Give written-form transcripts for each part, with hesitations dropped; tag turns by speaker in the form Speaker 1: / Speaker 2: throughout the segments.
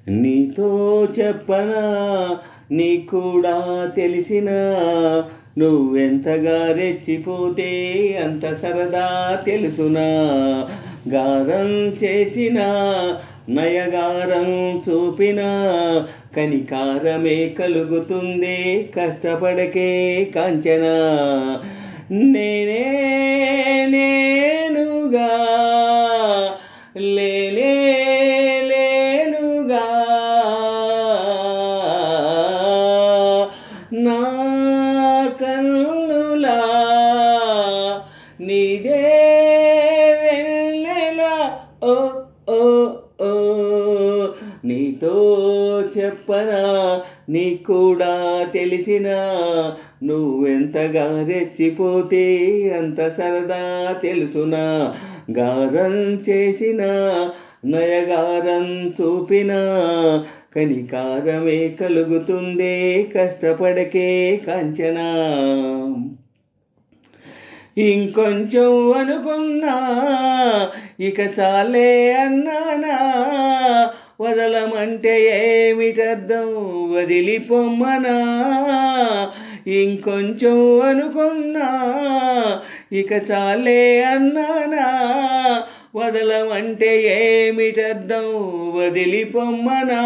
Speaker 1: నీతో చెప్పనా నీకు కూడా తెలిసినా నువ్వెంతగా రెచ్చిపోతే అంత సరదా తెలుసునా. గారం చేసిన నయగారం చూపిన కనికారమే కలుగుతుంది కష్టపడకే కాంచన. నేనే నేనుగా లేనే లేనుగా నా కన్నులా నీదే వెన్నెలా ఓ ఓ ఓ. నీతో చెప్పనా నీకు కూడా తెలిసినా నువ్వెంతగా రెచ్చిపోతే అంత సరదా తెలుసునా. గారం చేసిన నయగారం చూపిన కనికారమే కలుగుతుంది కష్టపడకే కాంచనా. ఇంకొంచెం అనుకున్నా ఇక చాలే అన్నానా. వదలమంటే ఏమిటర్థం వదిలిపోమ్మనా. ఇంకొంచెం అనుకున్నా ఇక చాలే అన్నానా. వదలమంటే ఏమిటర్థం వదిలిపోమ్మనా.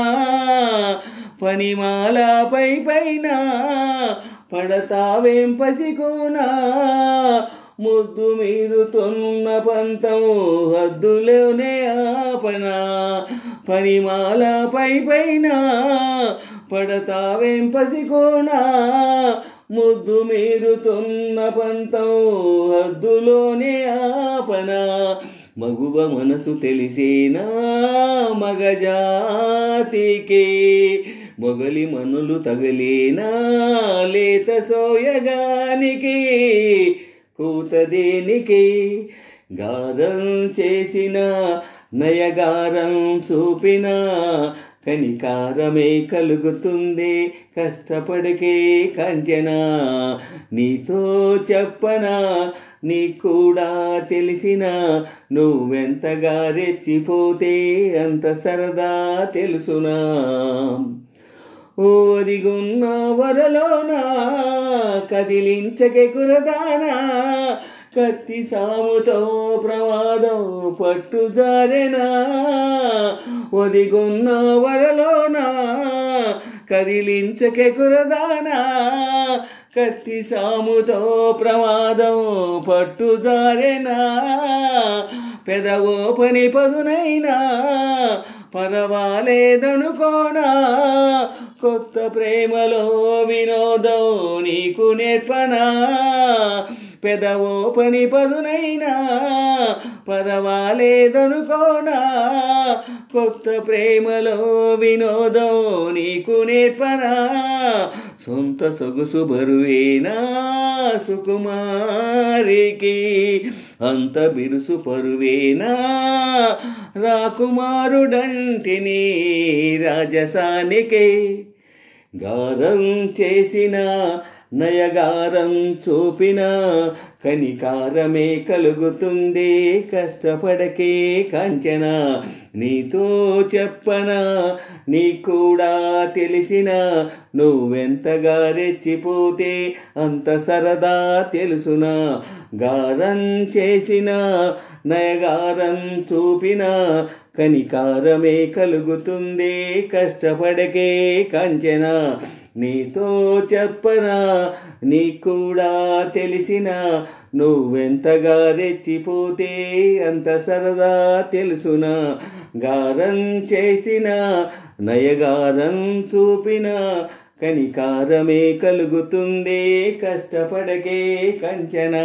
Speaker 1: పనిమాలపై పైన పడతావేం పసికోనా. ముద్దు మీరుతున్న పంతం హద్దులోనే ఆపనా. పనిమాలపై పైన పడతావేం పసికోనా. ముద్దు మీరుతున్న పంతం హద్దులోనే ఆపనా. మగువ మనసు తెలిసేనా మగజాతికి. మొగలి మనులు తగలేనా లేత సోయగానికి. కూత దేనికి గారం చేసిన నయగారం చూపిన కనికారమే కలుగుతుంది కష్టపడకే కాంచన. నీతో చెప్పనా నీకు కూడా తెలిసినా నువ్వెంతగా రెచ్చిపోతే అంత సరదా తెలుసునా. ఓదిగున్న వరలోనా కదిలించకే కురదానా. కత్తి సాముతో ప్రమాదం పట్టుజారెనా. ఒదిగున్న వరలోనా కదిలించకే కురదానా. కత్తి సాముతో ప్రమాదం పట్టుజారెనా. పెదవో పని పదునైనా పరవాలేదనుకోనా. కొత్త ప్రేమలో వినోదం నీకు నేర్పనా. పెదవో పని పదునైనా పరవాలేదనుకోనా. కొత్త ప్రేమలో వినోదం నీకు నేర్పనా. సొంత సొగుసు బరువేనా సుకుమారికి. అంత బిరుసు పరువేనా రాకుమారుడంటిని రాజసానికి. గారం చేసిన నయగారం చూపిన కనికారమే కలుగుతుంది కష్టపడకే కాంచన. నీతో చెప్పనా నీకు కూడా తెలిసినా నువ్వెంతగా రెచ్చిపోతే అంత సరదా తెలుసునా. గారం చేసిన నయగారం చూపిన కనికారమే కలుగుతుంది కష్టపడకే కాంచన. నీతో చెప్పనా నీకు కూడా తెలిసినా నువ్వెంతగా రెచ్చిపోతే అంత సరదా తెలుసునా. గారం చేసిన నయగారం చూపిన కనికారమే కలుగుతుంది కష్టపడకే కాంచన.